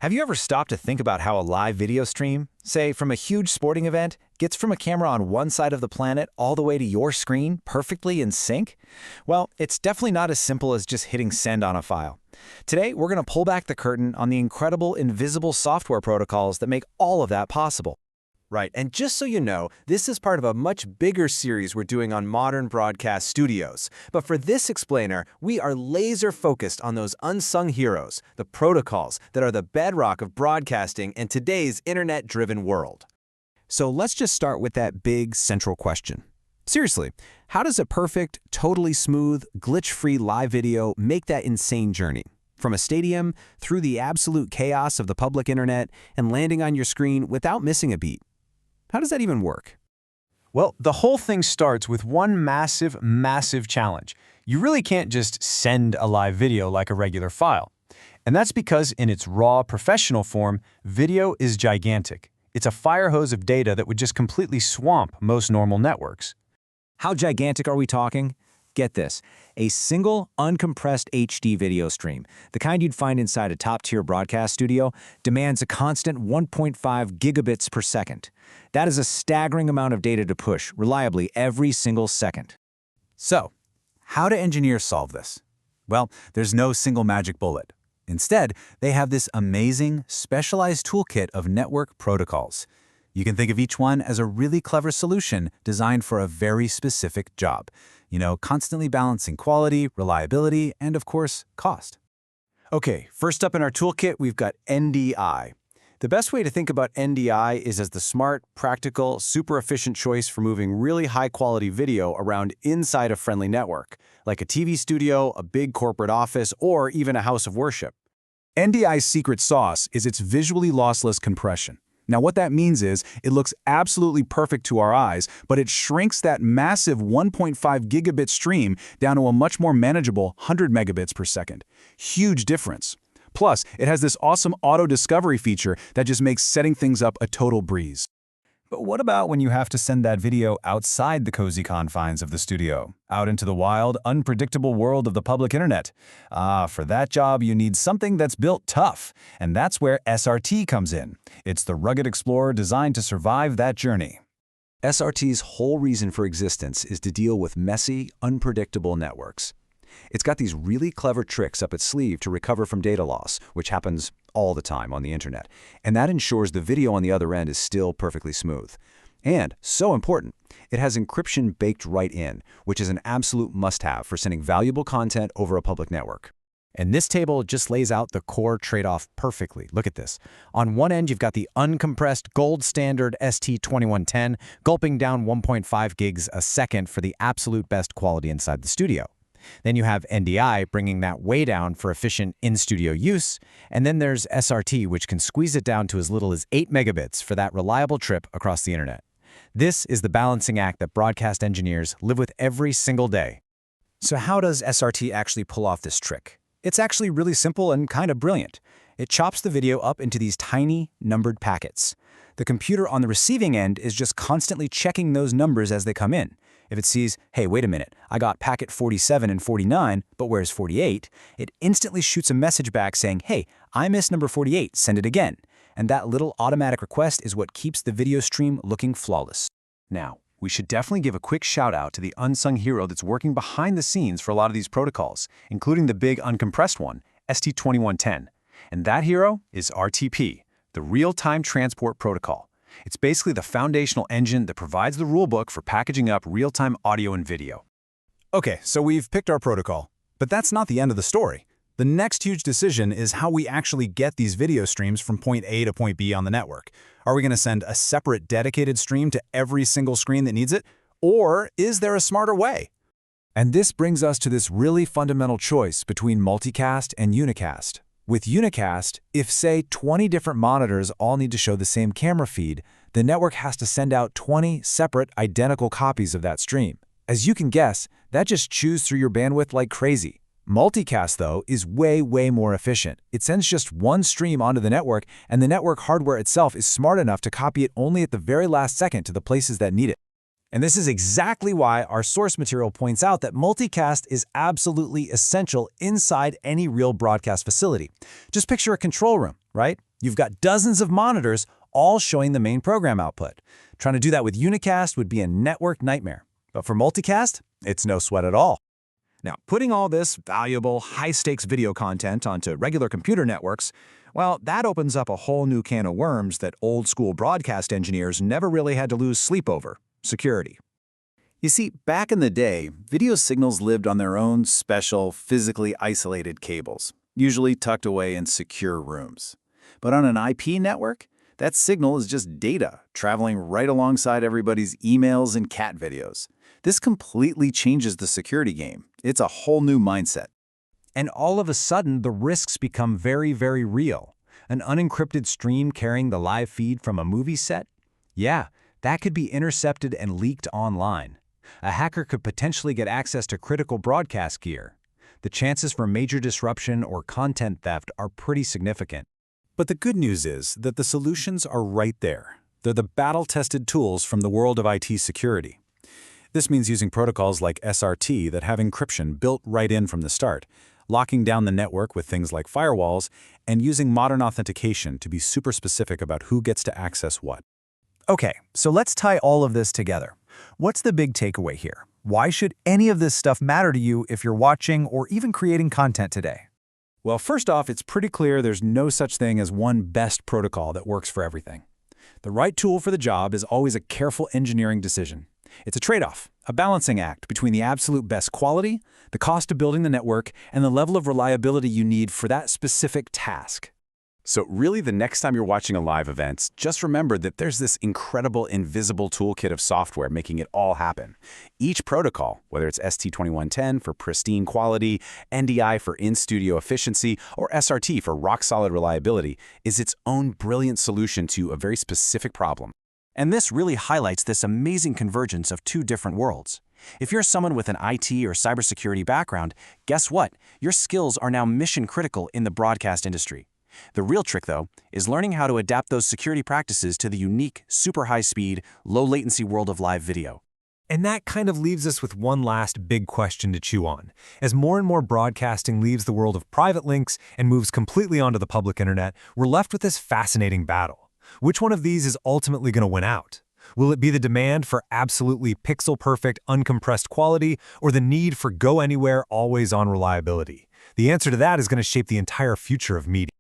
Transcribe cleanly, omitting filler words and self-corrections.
Have you ever stopped to think about how a live video stream, say from a huge sporting event, gets from a camera on one side of the planet all the way to your screen perfectly in sync? Well, it's definitely not as simple as just hitting send on a file. Today, we're going to pull back the curtain on the incredible invisible software protocols that make all of that possible. Right, and just so you know, this is part of a much bigger series we're doing on modern broadcast studios. But for this explainer, we are laser-focused on those unsung heroes, the protocols that are the bedrock of broadcasting in today's internet-driven world. So let's just start with that big central question. Seriously, how does a perfect, totally smooth, glitch-free live video make that insane journey? From a stadium, through the absolute chaos of the public internet, and landing on your screen without missing a beat. How does that even work? Well, the whole thing starts with one massive challenge. You really can't just send a live video like a regular file. And that's because in its raw, professional form, video is gigantic. It's a fire hose of data that would just completely swamp most normal networks. How gigantic are we talking? Get this, a single uncompressed HD video stream, the kind you'd find inside a top-tier broadcast studio, demands a constant 1.5 gigabits per second. That is a staggering amount of data to push reliably every single second. So, how do engineers solve this? Well, there's no single magic bullet. Instead, they have this amazing, specialized toolkit of network protocols. You can think of each one as a really clever solution designed for a very specific job. Constantly balancing quality, reliability, and of course, cost. Okay, first up in our toolkit, we've got NDI. The best way to think about NDI is as the smart, practical, super efficient choice for moving really high-quality video around inside a friendly network, like a TV studio, a big corporate office, or even a house of worship. NDI's secret sauce is its visually lossless compression. Now, what that means is it looks absolutely perfect to our eyes, but it shrinks that massive 1.5 gigabit stream down to a much more manageable 100 megabits per second. Huge difference. Plus, it has this awesome auto-discovery feature that just makes setting things up a total breeze. But what about when you have to send that video outside the cozy confines of the studio, out into the wild, unpredictable world of the public internet? For that job, you need something that's built tough, and that's where SRT comes in. It's the rugged explorer designed to survive that journey. SRT's whole reason for existence is to deal with messy, unpredictable networks. It's got these really clever tricks up its sleeve to recover from data loss, which happens all the time on the internet, and that ensures the video on the other end is still perfectly smooth. And, so important, it has encryption baked right in, which is an absolute must-have for sending valuable content over a public network. And this table just lays out the core trade-off perfectly. Look at this. On one end, you've got the uncompressed gold standard ST2110, gulping down 1.5 gigs a second for the absolute best quality inside the studio. Then you have NDI bringing that way down for efficient in-studio use, and then there's SRT, which can squeeze it down to as little as 8 megabits for that reliable trip across the internet. This is the balancing act that broadcast engineers live with every single day. So how does SRT actually pull off this trick? It's actually really simple and kind of brilliant. It chops the video up into these tiny, numbered packets. The computer on the receiving end is just constantly checking those numbers as they come in. If it sees, hey, wait a minute, I got packet 47 and 49, but where's 48? It instantly shoots a message back saying, hey, I missed number 48, send it again. And that little automatic request is what keeps the video stream looking flawless. Now, we should definitely give a quick shout out to the unsung hero that's working behind the scenes for a lot of these protocols, including the big uncompressed one, ST2110. And that hero is RTP, the Real-Time Transport Protocol. It's basically the foundational engine that provides the rulebook for packaging up real-time audio and video. Okay, so we've picked our protocol, but that's not the end of the story. The next huge decision is how we actually get these video streams from point A to point B on the network. Are we going to send a separate dedicated stream to every single screen that needs it? Or is there a smarter way? And this brings us to this really fundamental choice between multicast and unicast. With unicast, if say 20 different monitors all need to show the same camera feed, the network has to send out 20 separate identical copies of that stream. As you can guess, that just chews through your bandwidth like crazy. Multicast, though, is way more efficient. It sends just one stream onto the network, and the network hardware itself is smart enough to copy it only at the very last second to the places that need it. And this is exactly why our source material points out that multicast is absolutely essential inside any real broadcast facility. Just picture a control room, right? You've got dozens of monitors all showing the main program output. Trying to do that with unicast would be a network nightmare. But for multicast, it's no sweat at all. Now, putting all this valuable, high-stakes video content onto regular computer networks, well, that opens up a whole new can of worms that old-school broadcast engineers never really had to lose sleep over: security. You see, back in the day, video signals lived on their own special, physically isolated cables, usually tucked away in secure rooms. But on an IP network, that signal is just data traveling right alongside everybody's emails and cat videos. This completely changes the security game. It's a whole new mindset. And all of a sudden, the risks become very, very real. An unencrypted stream carrying the live feed from a movie set? Yeah, that could be intercepted and leaked online. A hacker could potentially get access to critical broadcast gear. The chances for major disruption or content theft are pretty significant. But the good news is that the solutions are right there. They're the battle-tested tools from the world of IT security. This means using protocols like SRT that have encryption built right in from the start, locking down the network with things like firewalls, and using modern authentication to be super specific about who gets to access what. Okay, so let's tie all of this together. What's the big takeaway here? Why should any of this stuff matter to you if you're watching or even creating content today? Well, first off, it's pretty clear there's no such thing as one best protocol that works for everything. The right tool for the job is always a careful engineering decision. It's a trade-off, a balancing act between the absolute best quality, the cost of building the network, and the level of reliability you need for that specific task. So really, the next time you're watching a live event, just remember that there's this incredible invisible toolkit of software making it all happen. Each protocol, whether it's ST2110 for pristine quality, NDI for in-studio efficiency, or SRT for rock-solid reliability, is its own brilliant solution to a very specific problem. And this really highlights this amazing convergence of two different worlds. If you're someone with an IT or cybersecurity background, guess what? Your skills are now mission critical in the broadcast industry. The real trick, though, is learning how to adapt those security practices to the unique, super high-speed, low-latency world of live video. And that kind of leaves us with one last big question to chew on. As more and more broadcasting leaves the world of private links and moves completely onto the public internet, we're left with this fascinating battle. Which one of these is ultimately going to win out? Will it be the demand for absolutely pixel-perfect, uncompressed quality, or the need for go-anywhere, always-on reliability? The answer to that is going to shape the entire future of media.